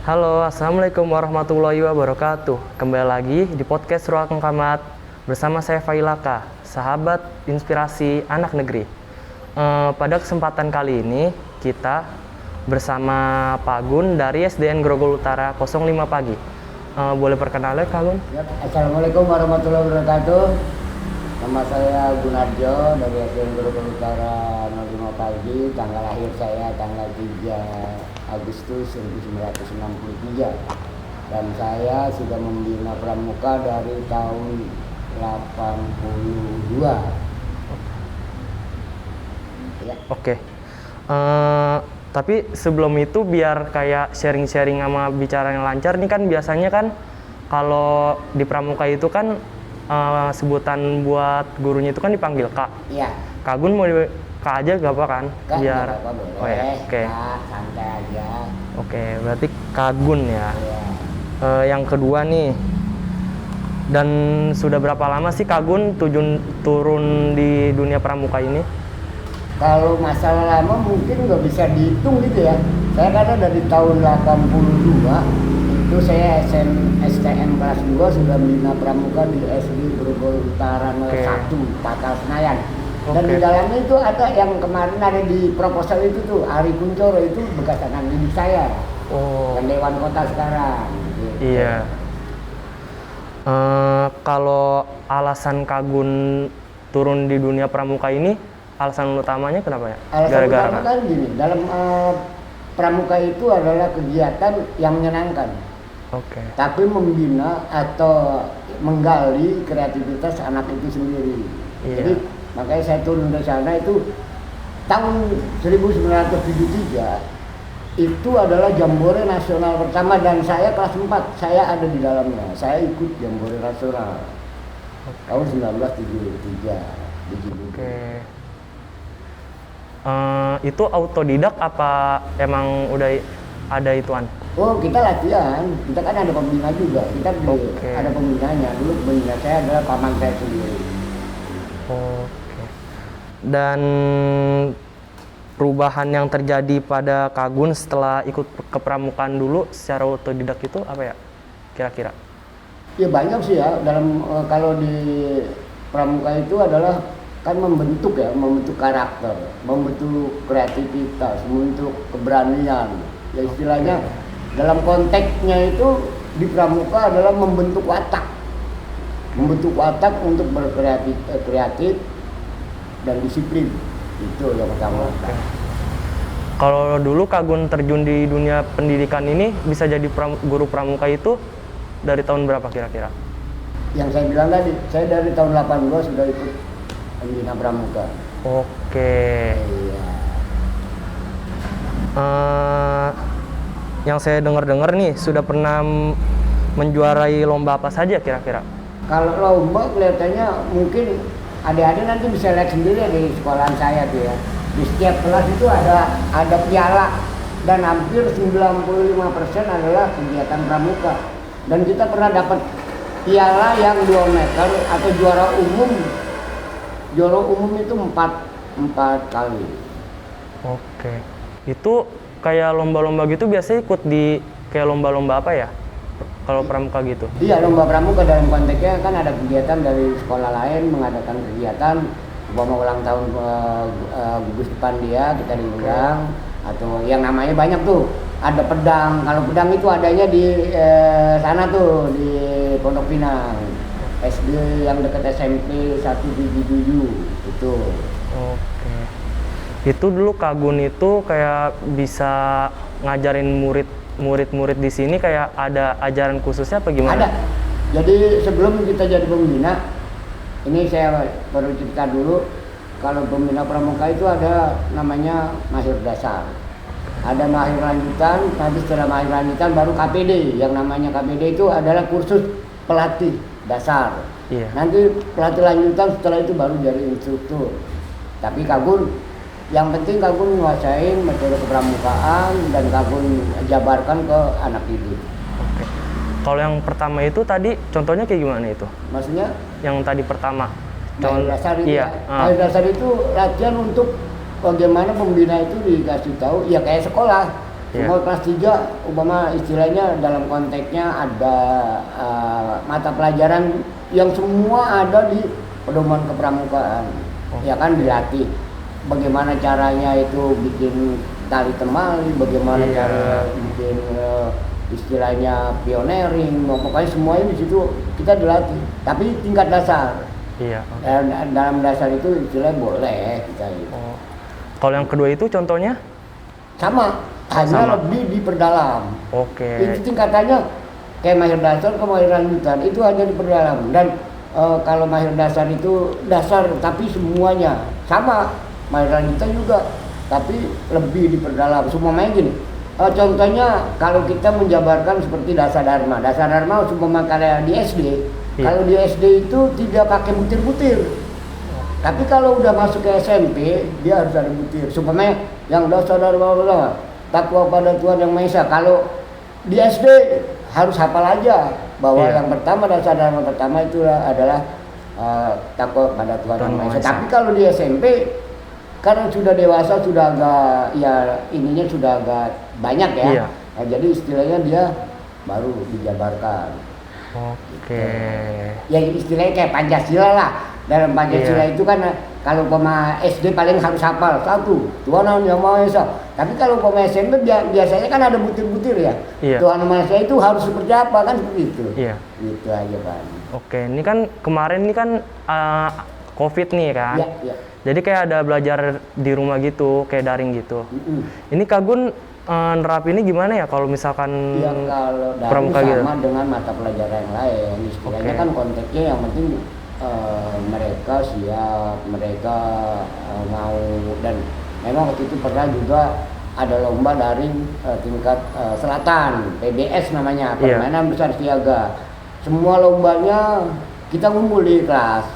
Halo, assalamualaikum warahmatullahi wabarakatuh. Kembali lagi di podcast Ruang Kamat bersama saya Failaka, sahabat inspirasi anak negeri. Pada kesempatan kali ini kita bersama Pak Gun dari SDN Grogol Utara 05 Pagi. Boleh perkenalan Kak Gun? Ya, Assalamualaikum warahmatullahi wabarakatuh. Nama saya Gunarjo dari SDN Grogol Utara 05 Pagi. Tanggal lahir saya tanggal 3 Agustus 1963. Dan saya sudah membina pramuka dari tahun 82. Ya. Oke. Tapi sebelum itu biar kayak sharing-sharing sama bicara yang lancar nih kan biasanya kan kalau di pramuka itu kan sebutan buat gurunya itu kan dipanggil Kak. Iya. Kak Gun mau Kak aja gak apa kan? Kak, Biar apa boleh. Oh ya, oke. Kak, santai aja. Oke, berarti Kak Gun ya. Iya. Yang kedua nih. Dan sudah berapa lama sih Kak Gun turun di dunia pramuka ini? Kalau masalah lama mungkin nggak bisa dihitung gitu ya. Saya karena dari tahun 82 itu saya STM kelas 2 sudah membina pramuka di SD Grogol Utara 01 Patal Senayan. Dan di dalamnya itu ada yang kemarin ada di proposal itu tuh Ari Kuncoro itu bekas anak didik saya. Oh. Dan Dewan Kota sekarang. Gitu. Iya. Kalau alasan Kak Gun turun di dunia pramuka ini, alasan utamanya kenapa ya? Alasan utama kan gini, dalam pramuka itu adalah kegiatan yang menyenangkan. Oke. Tapi membina atau menggali kreativitas anak itu sendiri. Iya. Jadi makanya saya turun dari sana itu tahun 1973 itu adalah Jambore Nasional pertama dan saya kelas 4, saya ada di dalamnya. Saya ikut Jambore Nasional tahun 1973 di Cibubur. Oke. Itu autodidak apa emang udah ada ituan? Oh, kita latihan. Kita kan ada pembina juga. Kita ada pembinanya. Dulu pembina saya adalah paman saya sendiri. Oke. Dan perubahan yang terjadi pada Kak Gun setelah ikut kepramukaan dulu secara autodidak itu apa ya? Kira-kira? Ya banyak sih ya. Dalam kalau di pramuka itu adalah kan membentuk karakter, membentuk kreativitas, membentuk keberanian. Ya istilahnya dalam konteksnya itu di pramuka adalah membentuk watak untuk kreatif dan disiplin. Itu yang pertama. Kalau dulu Kak Gun terjun di dunia pendidikan ini bisa jadi guru pramuka itu dari tahun berapa kira-kira? Yang saya bilang tadi, saya dari tahun 82 sudah ikut pembina pramuka. Oke. Iya. Yang saya dengar-dengar nih sudah pernah menjuarai lomba apa saja kira-kira? Kalau lomba kelihatannya mungkin adik-adik nanti bisa lihat sendiri di sekolahan saya tuh ya. Di setiap kelas itu ada piala dan hampir 95% adalah kegiatan pramuka. Dan kita pernah dapat piala yang 2 meter atau juara umum. Juara umum itu 4 kali. Oke. Itu kayak lomba-lomba gitu biasanya ikut di kayak lomba-lomba apa ya? Kalau pramuka gitu? Iya, lomba pramuka dalam konteksnya kan ada kegiatan dari sekolah lain mengadakan kegiatan umpama ulang tahun gugus depan dia kita diundang atau yang namanya banyak tuh. Ada pedang. Kalau pedang itu adanya di sana tuh di Pondok Pinang. SD yang dekat SMP 177 itu. Oke. Itu dulu Kak Gun itu kayak bisa ngajarin murid-murid di sini kayak ada ajaran khususnya apa gimana? Ada. Jadi sebelum kita jadi pembina, ini saya perlu cerita dulu. Kalau pembina pramuka itu ada namanya mahir dasar. Ada mahir lanjutan, nanti setelah mahir lanjutan baru KPD. Yang namanya KPD itu adalah kursus pelatih dasar. Iya. Nanti pelatih lanjutan setelah itu baru jadi instruktur. Tapi Kak Gun, yang penting Kak Gun menguasain metode kepramukaan dan Kak Gun jabarkan ke anak didik. Oke. Kalau yang pertama itu tadi contohnya kayak gimana itu? Maksudnya? Yang tadi pertama. Mahir dasar itu iya. ya. Mahir dasar itu latihan untuk bagaimana pembina itu dikasih tahu ya kayak sekolah. Semua kelas 3 umpama istilahnya dalam konteksnya ada mata pelajaran yang semua ada di pedoman kepramukaan. Ya kan dilatih bagaimana caranya itu bikin tali temali, bagaimana cara bikin istilahnya pioneering, pokoknya semuanya di situ kita dilatih. Tapi tingkat dasar. Iya. Dan dalam dasar itu istilahnya boleh kita itu. Kalau yang kedua itu contohnya? Sama, hanya lebih diperdalam. Oke. Itu tingkatannya kayak mahir dasar ke mahir lanjutan itu hanya diperdalam. Dan kalau mahir dasar itu dasar tapi semuanya sama, mahir lanjutan juga tapi lebih diperdalam. Semuanya gini. Contohnya kalau kita menjabarkan seperti dasar dharma umpama kayak di SD. Kalau di SD itu tidak pakai butir-butir. Tapi kalau udah masuk ke SMP, dia harus ada butir. Supaya yang dasar dharma takwa pada Tuhan Yang Maha Esa. Kalau di SD harus hafal aja bahwa yang pertama dasar dharma pertama itu adalah takwa pada Tuhan Yang Maha Esa. Tapi kalau di SMP karena sudah dewasa, sudah agak ininya sudah agak banyak ya. Nah, jadi istilahnya dia baru dijabarkan. Oke. Ya istilahnya kayak Pancasila lah. Dalam Pancasila itu kan kalau SD paling harus hafal 1 Tuhan Yang Maha Esa. Tapi kalau SMP biasanya kan ada butir-butir ya. Tuhan Yang Maha Esa itu harus seperti apa kan seperti itu. Gitu aja kan. Oke, ini kan kemarin ini kan COVID nih kan. Iya. Jadi kayak ada belajar di rumah gitu, kayak daring gitu. Ini Kak Gun nerapinnya gimana ya kalau misalkan kalau pramuka daring gitu? sama dengan mata pelajaran yang lain. Istilahnya kan konteksnya yang penting mereka siap, mereka mau, dan memang waktu itu pernah juga ada lomba daring tingkat selatan, PBS namanya, permainan besar siaga. Semua lombanya kita ngumpul di kelas,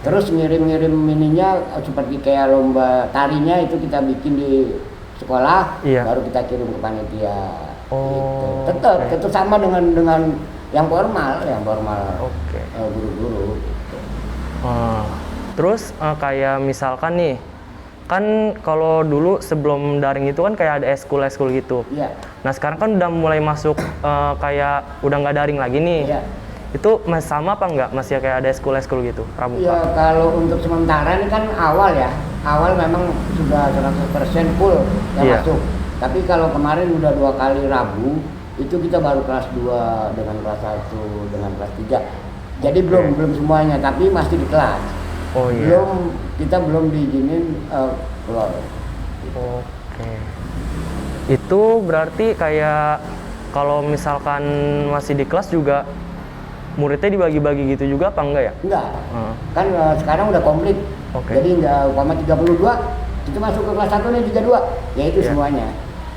terus ngirim ininya seperti kayak lomba tarinya itu kita bikin di sekolah, baru kita kirim ke panitia. Gitu. Tetap sama dengan yang formal, guru-guru. Terus kayak misalkan nih, kan kalau dulu sebelum daring itu kan kayak ada eskul gitu. Nah sekarang kan udah mulai masuk kayak udah nggak daring lagi nih. Itu masih sama apa nggak? Masih kayak ada eskul gitu, pramuka? Ya kalau untuk sementara ini kan awal memang sudah 100% full yang masuk. Tapi kalau kemarin udah 2 kali Rabu, itu kita baru kelas 2 dengan kelas 1 dengan kelas 3. Jadi belum semuanya, tapi masih di kelas. Kita belum diizinin keluar. Oke. Itu berarti kayak kalau misalkan masih di kelas juga muridnya dibagi-bagi gitu juga apa enggak ya? Enggak. Kan sekarang udah komplit. Jadi enggak umpama 32 itu masuk ke kelas 1 nih 32. Ya itu semuanya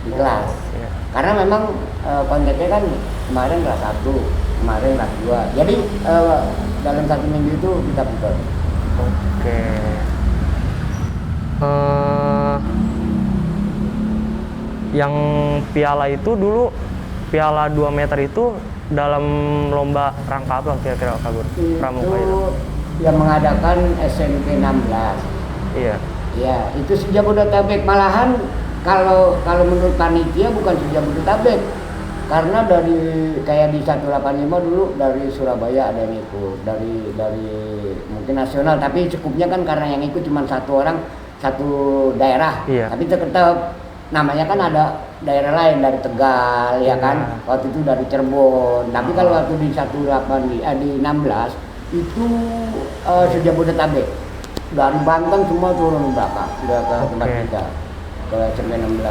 di kelas. Karena memang konteksnya kan kemarin kelas 1, kemarin kelas 2. Jadi dalam 1 minggu itu kita putar. Yang piala itu dulu piala 2 meter itu dalam lomba rangka apa kira-kira Kak Gun? Pramuka itu yang mengadakan SMP 16. Iya, itu Sejabodetabek. Malahan kalau menurut panitia bukan Sejabodetabek. Karena dari kayak di 185 dulu dari Surabaya ada yang ikut, dari mungkin nasional, tapi cukupnya kan karena yang ikut cuma 1 orang 1 daerah. Tapi tetap namanya kan ada daerah lain dari Tegal ya kan, waktu itu dari Cirebon. Tapi kalau waktu di 16 itu Sejabodetabek dari Banten semua turun belakang udah ke tempat kita ke SMP 16.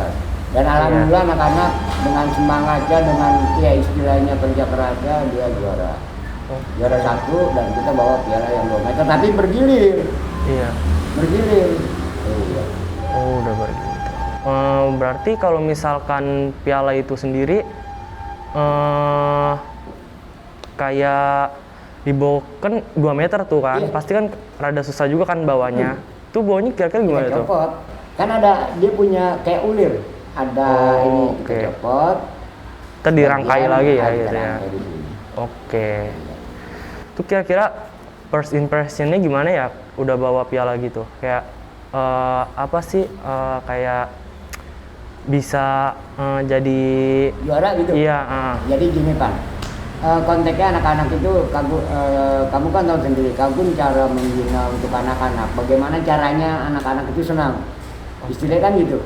Dan alhamdulillah anak-anak dengan semangatnya, dengan istilahnya kerja kerasnya dia juara 1 dan kita bawa piala yang 2 meter tapi bergilir. Bergilir. Udah bergilir. Berarti kalau misalkan piala itu sendiri kayak dibawa kan 2 meter tuh kan, pasti kan rada susah juga kan bawanya. Itu bawanya kira-kira gimana tuh? Kan ada dia punya kayak ulir, ada ini kita copot. Kita dirangkai lagi ya gitu ya. Itu kira-kira first impressionnya gimana ya? Udah bawa piala gitu, kayak apa sih kayak bisa jadi juara gitu. iya Jadi gini Pan, konteksnya anak-anak itu kamu kan tahu sendiri, Kagun cara membina untuk anak-anak, bagaimana caranya anak-anak itu senang, istilahnya kan gitu.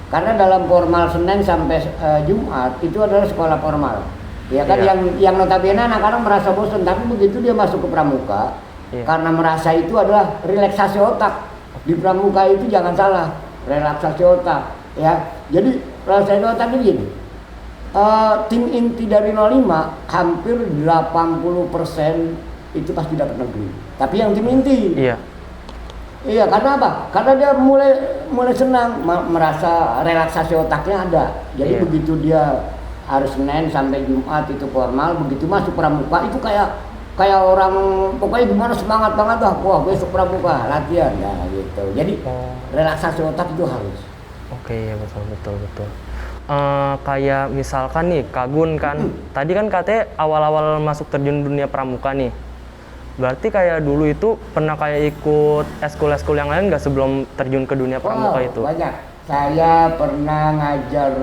Karena dalam formal Senin sampai Jumat itu adalah sekolah formal, ya kan, Iya. yang notabene anak-anak merasa bosan, tapi begitu dia masuk ke pramuka, Iya. karena merasa itu adalah relaksasi otak. Di pramuka itu jangan salah, relaksasi otak, ya. Jadi relaksasi otak itu gini. Tim inti dari 05 hampir 80% itu pasti dapat negeri. Tapi yang tim inti. iya Iya, karena apa? Karena dia mulai senang, merasa relaksasi otaknya ada. Jadi Iya. begitu dia hari Senin sampai Jumat itu formal, begitu masuk pramuka itu kayak orang pokoknya gimana semangat banget lah. Wah, besok pramuka latihan nah gitu. Jadi relaksasi otak itu harus. Oke, ya betul. Kayak misalkan nih Kagun kan, tadi kan katanya awal-awal masuk terjun dunia pramuka nih. Berarti kayak dulu itu pernah kayak ikut eskul-eskul yang lain nggak sebelum terjun ke dunia pramuka itu? Banyak. Saya pernah ngajar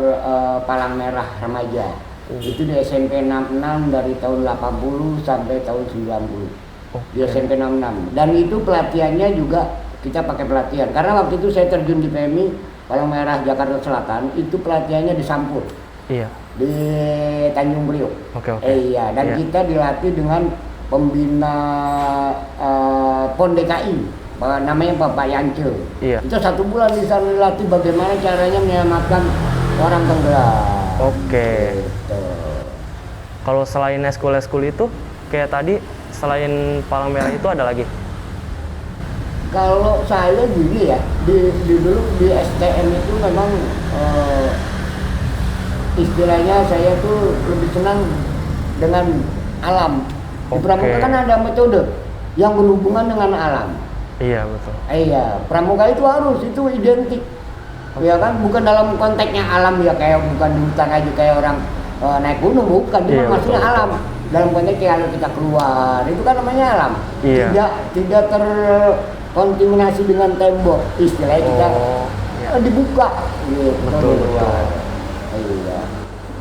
Palang Merah remaja. Itu di SMP 66 dari tahun 80 sampai tahun 90. Di SMP 66. Dan itu pelatihannya juga kita pakai pelatihan. Karena waktu itu saya terjun di PMI Palang Merah Jakarta Selatan, itu pelatihannya di Sampur. Iya. Di Tanjung Priok. Oke. Iya, dan Iya. kita dilatih dengan pembina PON DKI, namanya Bapak Yance. Iya. Itu 1 bulan di sana dilatih bagaimana caranya menyelamatkan orang tenggelam. Oke. Gitu. Kalau selain eskul-eskul itu, kayak tadi selain Palang Merah itu ada lagi? Kalau saya gini ya, dulu di STM itu memang istilahnya saya tuh lebih senang dengan alam. Di pramuka kan ada metode yang berhubungan dengan alam. Iya, betul. Iya, pramuka itu harus, itu identik. Ya kan, bukan dalam konteksnya alam ya, kayak bukan di hutan aja kayak orang naik gunung, bukan. Itu Iya, maksudnya betul. alam. Dalam konteks kalau kita keluar, itu kan namanya alam. Iya. Tidak terkontaminasi dengan tembok. Istilahnya kita iya. dibuka gitu. Betul. Iya.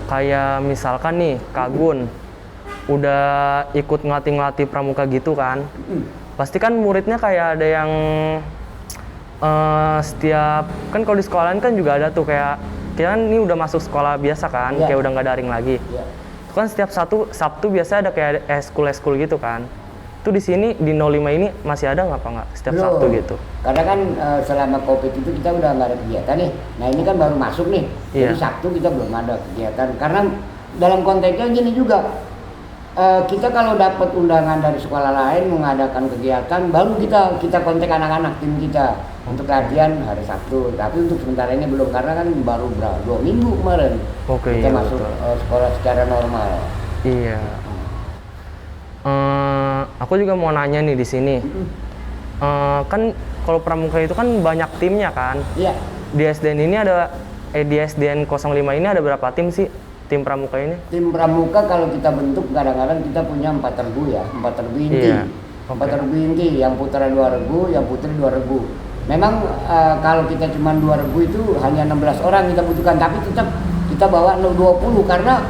Kayak misalkan nih Kagun udah ikut ngelatih pramuka gitu kan, pasti kan muridnya kayak ada yang setiap kan kalau di sekolahan kan juga ada tuh kayak kita kan ini udah masuk sekolah biasa kan, Iya. kayak udah nggak daring lagi. Iya. Itu kan setiap Sabtu biasa ada kayak eskul gitu kan. Itu di sini di 05 ini masih ada nggak setiap Belum. Sabtu gitu? Karena kan selama COVID itu kita udah nggak ada kegiatan nih. Nah ini kan baru masuk nih. Iya. Jadi Sabtu kita belum ada kegiatan. Karena dalam konteksnya gini juga. Kita kalau dapat undangan dari sekolah lain mengadakan kegiatan, baru kita kontak anak-anak tim kita untuk latihan hari Sabtu. Tapi untuk sementara ini belum, karena kan baru 2 minggu kemarin Oke, kita iya, masuk betul. sekolah secara normal. Iya. Aku juga mau nanya nih di sini. Kan kalau pramuka itu kan banyak timnya kan. Iya. Di SDN ini di SDN 05 ini ada berapa tim sih? Tim pramuka ini? Tim pramuka kalau kita bentuk kadang-kadang kita punya 4 regu ya, 4 regu inti. Iya. 4 regu inti, yang putra 2 regu, yang putri 2 regu. Memang kalau kita cuma 2 regu itu hanya 16 orang kita butuhkan, tapi tetap kita bawa 20 karena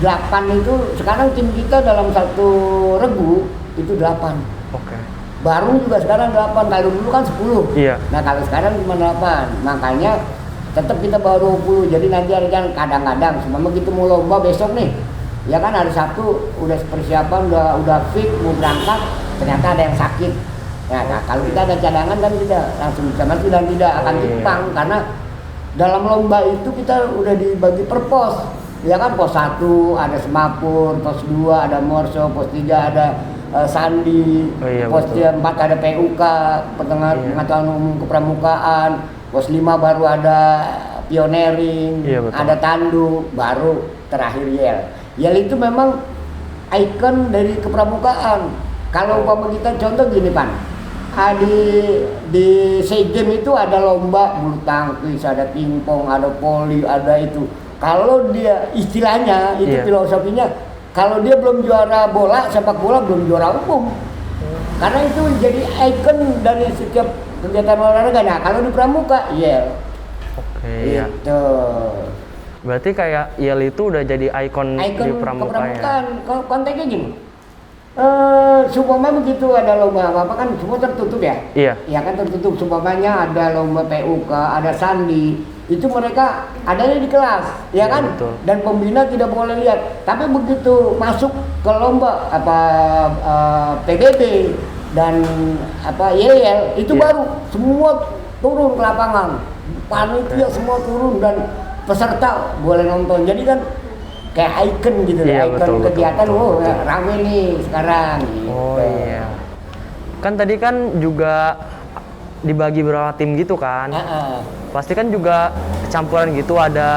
8 itu sekarang tim kita dalam 1 regu itu 8. Oke. Baru juga sekarang 8, kalau dulu kan 10. Iya. Nah kalau sekarang cuma 8, makanya tetap kita bawa 20. Jadi nanti ada yang kadang-kadang semua begitu mau lomba besok nih, ya kan hari Sabtu udah persiapan, udah fit mau berangkat, ternyata ada yang sakit. Nah kalau kita ada cadangan kan kita langsung bisa maju dan tidak akan timpang, karena dalam lomba itu kita udah dibagi per pos. Ya kan, pos 1 ada semapur, pos 2 ada morso, pos 3 ada sandi, Iya, pos betul. 4 ada PUK, pengetahuan umum kepramukaan, pos 5 baru ada pioneering, Iya, betul. ada tandu, baru terakhir yel. Yel itu memang ikon dari kepramukaan. Kalau umpama kita contoh gini Pan, di SEA Games itu ada lomba bulu tangkis, ada pingpong, ada voli, ada itu. Kalau dia istilahnya itu Iya. filosofinya, kalau dia belum juara bola, sepak bola belum juara umum. Karena itu jadi ikon dari setiap kegiatan olahraga. Nah kalau di pramuka Yel Oke, ya. itu Berarti kayak Yel itu udah jadi ikon di pramuka ya. kepramukaan. Konteksnya gini, supaya begitu ada lomba apa kan semua tertutup ya. Iya. Ya kan tertutup. Supaya ada lomba PUK, ada sandi, itu mereka adanya di kelas, ya Iya, kan? betul. Dan pembina tidak boleh lihat. Tapi begitu masuk ke lomba PBB dan YL itu Iya. baru semua turun ke lapangan. Panitia semua turun dan peserta boleh nonton. Jadi kan kayak ikon gitu, Iya, ikon betul, kegiatan. betul. Rame nih sekarang. Gitu. Oh iya. Kan tadi kan juga dibagi berapa tim gitu kan. Pasti kan juga campuran gitu, ada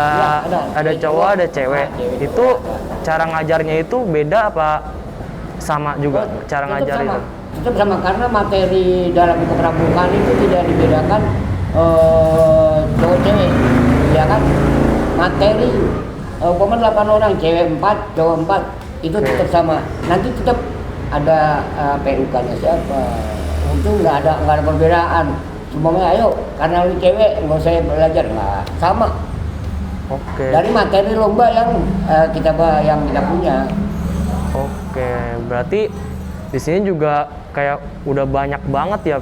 Ya, ada cowok, ada cewek. cewek Itu juga cara ngajarnya itu beda apa sama juga cara Tetap ngajar sama. itu? Tetap sama karena materi dalam kepramukaan itu tidak dibedakan cowok cewek, ya kan? Materi umpama 8 orang, cewek 4, cowok 4 itu Oke. tetap sama. Nanti tetap ada PUK-nya siapa. Itu nggak ada perbedaan. Semuanya ayo karena lu cewek nggak usah belajar, nggak sama. Oke. Dari materi lomba yang kita punya. Oke, berarti di sini juga kayak udah banyak banget ya,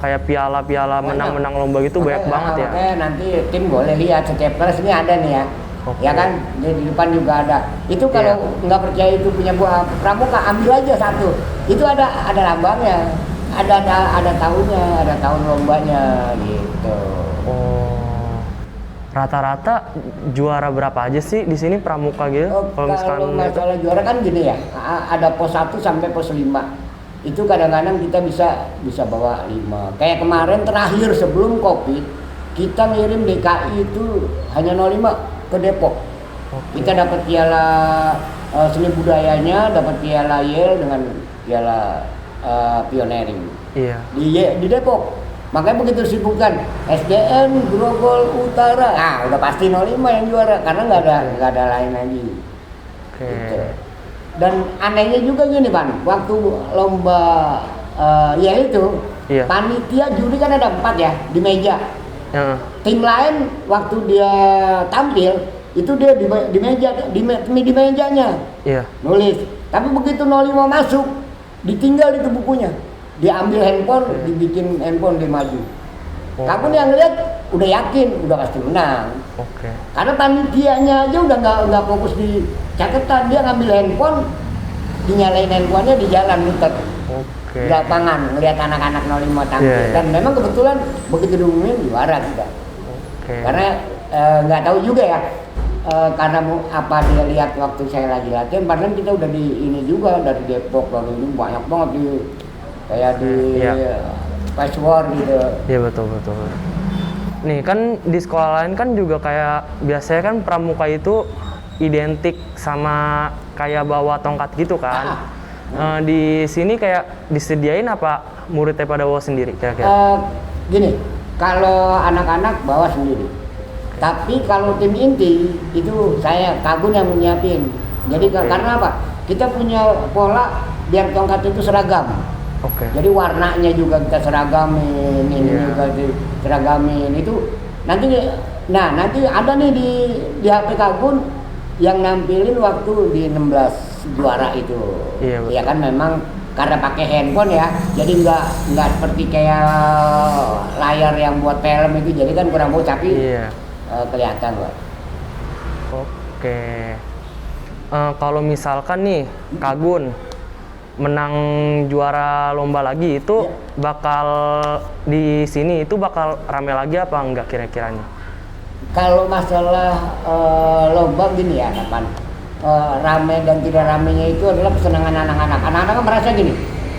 kayak piala-piala Banyak. menang-menang lomba gitu banyak banget ya. Makanya nanti tim boleh lihat setiap kelas ini ada nih ya. Oke. Ya kan di depan juga ada. Itu Iya. kalau nggak percaya itu punya buah pramuka, ambil aja satu. Itu ada lambangnya, ada tahunnya, ada tahun lombanya gitu. Oh, rata-rata juara berapa aja sih di sini pramuka gitu? Kalau misalkan itu? masalah juara kan gini ya, ada pos 1 sampai pos 5. Itu kadang-kadang kita bisa bawa 5. Kayak kemarin terakhir sebelum Covid, kita ngirim DKI itu hanya 05 ke Depok. Oke. Kita dapat piala seni budayanya, dapat piala Yel dengan piala pioneering Iya. di Depok. Makanya begitu disebutkan SDN Grogol Utara, udah pasti 05 yang juara karena nggak ada lain lagi. Oke. Gitu. Dan anehnya juga gini Pan, waktu lomba Yel itu, Iya. panitia juri kan ada 4 ya di meja. Ya. Tim lain waktu dia tampil itu dia di mejanya Iya. nulis. Tapi begitu 05 masuk, ditinggal itu bukunya. Diambil handphone, dibikin handphone, dia maju. Oh. Kamu yang lihat udah yakin, udah pasti menang. Oke. Karena panitianya aja udah nggak fokus di catatan, dia ngambil handphone, dinyalain handphonenya di jalan muter. Oke. Di lapangan ngelihat anak-anak 05 tampil. Iya, iya. Dan memang kebetulan begitu diumumin juara kita. Oke. Karena nggak tahu juga ya, karena apa dia lihat waktu saya lagi latihan, padahal kita udah di ini juga dari Depok, dari ini banyak banget di kayak di Iya. password gitu. Iya, betul. Nih kan di sekolah lain kan juga kayak biasanya kan pramuka itu identik sama kayak bawa tongkat gitu kan. Di sini kayak disediain apa muridnya pada bawa sendiri kira-kira? Gini, kalau anak-anak bawa sendiri. Tapi kalau tim inti itu saya Kagun yang menyiapin. Jadi Oke. karena apa? Kita punya pola biar tongkat itu seragam. Oke. Jadi warnanya juga kita seragamin, ini Iya. juga diseragamin. Itu nanti ada nih di HP Kagun yang nampilin waktu di 16 juara itu. Iya, betul. Ya kan memang karena pakai handphone ya, jadi nggak seperti kayak layar yang buat film itu, jadi kan kurang bagus tapi Iya. kelihatan loh. Oke. Kalau misalkan nih Kagun menang juara lomba lagi itu Iya. bakal di sini itu bakal rame lagi apa enggak kira-kiranya? Kalau masalah lomba gini ya, kapan rame dan tidak ramenya itu adalah kesenangan anak-anak. Anak-anak kan merasa gini,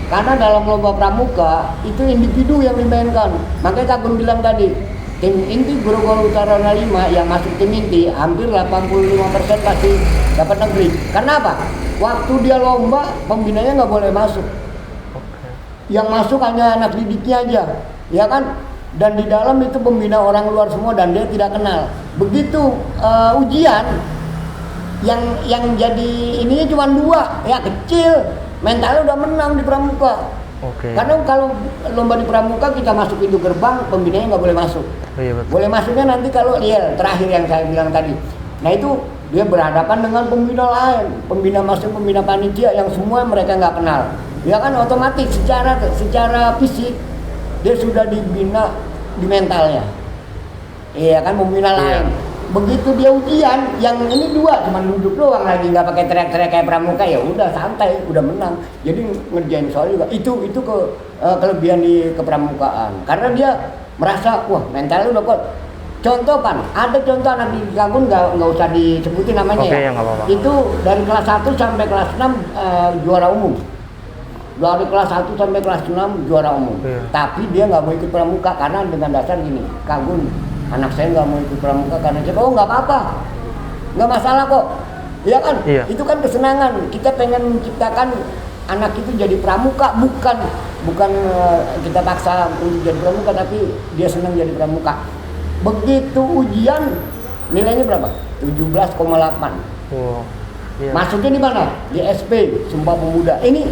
karena dalam lomba pramuka itu individu yang dimainkan. Makanya Kagun bilang tadi, tim inti Grogol Utara 05 yang masuk tim inti hampir 85% pasti dapat negeri. Karena apa? Waktu dia lomba, pembinanya nggak boleh masuk. Oke. Yang masuk hanya anak didiknya aja, ya kan? Dan di dalam itu pembina orang luar semua dan dia tidak kenal. Begitu ujian, yang jadi ininya cuma 2, ya kecil, mentalnya udah menang di pramuka. Oke. Karena kalau lomba di pramuka kita masuk pintu gerbang, pembinanya nggak boleh masuk. Oh, iya betul. Boleh masuknya nanti kalau terakhir yang saya bilang tadi. Nah itu dia berhadapan dengan pembina lain, pembina panitia yang semua mereka nggak kenal. Ya kan otomatis secara fisik dia sudah dibina di mentalnya. Iya kan pembina lain. Begitu dia ujian, yang ini dua cuma duduk doang lagi nggak pakai teriak-teriak kayak pramuka, ya udah santai, udah menang. Jadi ngerjain soal juga. Itu kelebihan di kepramukaan. Karena dia merasa wah mentalnya udah kuat. Contoh kan, ada contoh anak di Kagun nggak usah disebutin namanya. Oke, ya. nggak apa-apa. Itu dari kelas 1 sampai kelas 6 juara umum. Dari kelas 1 sampai kelas 6 juara umum. Iya. Tapi dia nggak mau ikut pramuka karena dengan dasar gini, Kagun, anak saya nggak mau ikut pramuka karena dia, oh nggak apa-apa, nggak masalah kok. Iya kan? Iya. Itu kan kesenangan. Kita pengen menciptakan anak itu jadi pramuka, bukan kita paksa untuk jadi pramuka, tapi dia senang jadi pramuka. Begitu ujian nilainya berapa? 17,8. Wow. Iya. Masuknya di mana? Di SP, Sumpah Pemuda. Ini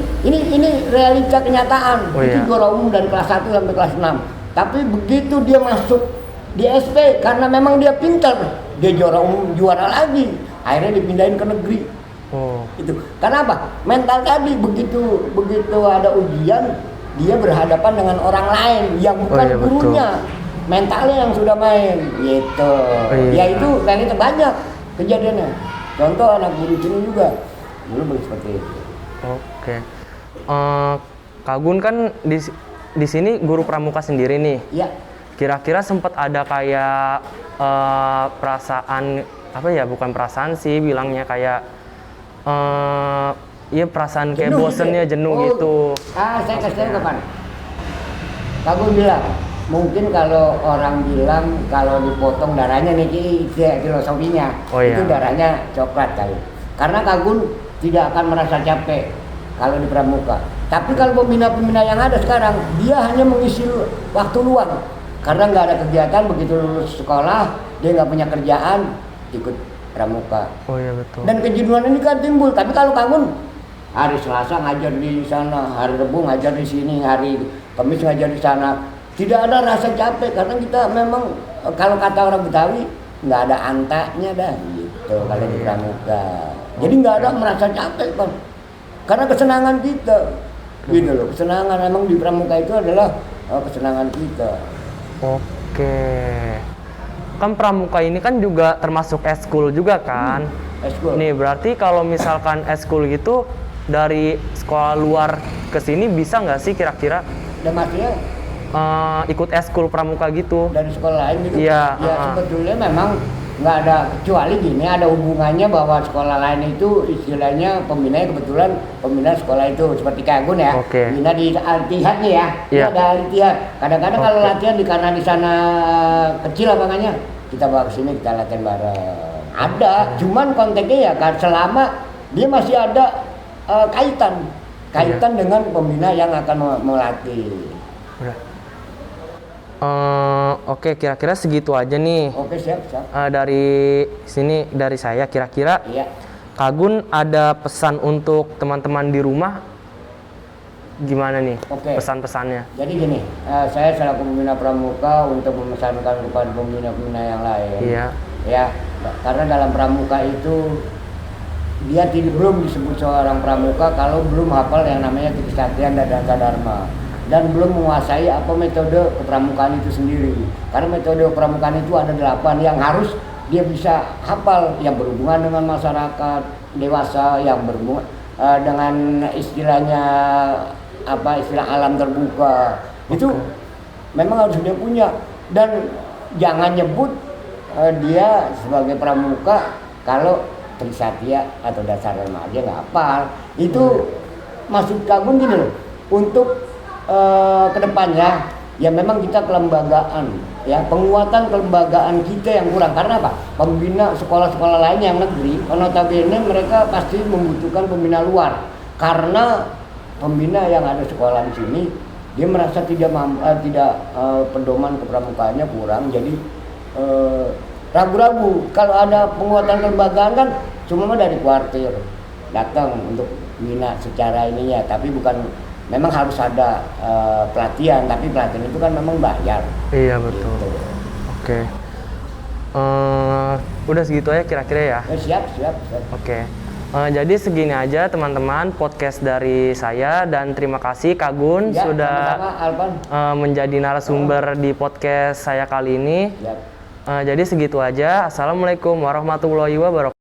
realita kenyataan. Oh, itu iya. juara umum dari kelas 1 sampai kelas 6. Tapi begitu dia masuk di SP karena memang dia pintar, dia juara umum, juara lagi. Akhirnya dipindahin ke negeri. Oh. Itu. Karena apa? Mental tadi begitu ada ujian, dia berhadapan dengan orang lain yang bukan iya, gurunya. Mentalnya yang sudah main gitu. Iya. Ya itu realita banyak kejadiannya. Contoh anak guru sini juga dulu seperti itu. Oke. Kak Gun kan di sini guru pramuka sendiri nih. Iya. Kira-kira sempat ada kayak perasaan apa ya? Bukan perasaan sih, bilangnya kayak iya perasaan kayak Jenuh bosennya, gitu ya? jenuh Oh, gitu. Saya kasih tahu kapan? Kamu bilang, mungkin kalau orang bilang kalau dipotong darahnya nih itu filosofinya, Oh, iya. itu darahnya coklat kali. Karena Kagun tidak akan merasa capek kalau di pramuka. Tapi kalau pembina-pembina yang ada sekarang, dia hanya mengisi waktu luang. Karena nggak ada kegiatan, begitu lulus sekolah, dia nggak punya kerjaan, ikut pramuka. Oh iya betul. Dan kejenuhan ini kan timbul. Tapi kalau Kagun hari Selasa ngajar di sana, hari Rabu ngajar di sini, hari Kamis ngajar di sana, tidak ada rasa capek karena kita memang kalau kata orang Betawi nggak ada antaknya dah gitu kalau di pramuka. Jadi nggak ada merasa capek Bang. Karena kesenangan kita. Gitu loh, kesenangan emang di pramuka itu adalah kesenangan kita. Oke. Kan pramuka ini kan juga termasuk eskul juga kan? Eskul. Nih berarti kalau misalkan eskul gitu dari sekolah luar ke sini bisa nggak sih kira-kira Dan maksudnya ikut eskul pramuka gitu? dari sekolah lain gitu. Iya, Ya sebetulnya memang nggak ada, kecuali gini ada hubungannya bahwa sekolah lain itu istilahnya pembinanya kebetulan pembina sekolah itu seperti Kagun ya. Oke. Bina di Al-Ittihad nih ya. Iya. Ada Al-Ittihad. Kadang-kadang kalau Oke. latihan karena di sana kecil lapangannya, kita bawa ke sini kita latihan bareng. Ada, cuman konteksnya ya kan selama dia masih ada kaitan dengan pembina yang akan melatih. Udah. Oke, kira-kira segitu aja nih. Oke, siap. Dari sini, dari saya kira-kira Iya. Kak Gun ada pesan untuk teman-teman di rumah gimana nih? Oke. Pesan-pesannya? Jadi gini, saya selaku pembina pramuka untuk memesankan kepada pembina-pembina yang lain. Iya. Ya, karena dalam pramuka itu dia belum disebut seorang pramuka kalau belum hafal yang namanya Trisatriyan dan Dansa Dharma dan belum menguasai apa metode kepramukaan itu sendiri. Karena metode kepramukaan itu ada 8 yang harus dia bisa hafal, yang berhubungan dengan masyarakat dewasa, yang berhubungan dengan istilahnya istilah alam terbuka. Itu memang harus dia punya, dan jangan nyebut dia sebagai pramuka kalau Trisatya atau Dasar Dharma dia nggak hafal. Itu maksud Kagun gini loh, untuk kedepannya ya memang kita kelembagaan ya, penguatan kelembagaan kita yang kurang. Karena apa? Pembina sekolah-sekolah lain yang negeri notabene mereka pasti membutuhkan pembina luar, karena pembina yang ada sekolah di sini dia merasa tidak pedoman kepramukaannya kurang, jadi ragu-ragu. Kalau ada penguatan kelembagaan kan cuma dari kuartir datang untuk bina secara ininya, tapi bukan memang harus ada pelatihan, tapi pelatihan itu kan memang bayar. Iya betul. Gitu. Oke. Udah segitu aja kira-kira ya. Siap. Oke. Jadi segini aja teman-teman podcast dari saya dan terima kasih Kak Gun Ya, sudah sama-sama, Alvan. menjadi narasumber di podcast saya kali ini. Siap. Jadi segitu aja. Assalamualaikum warahmatullahi wabarakatuh.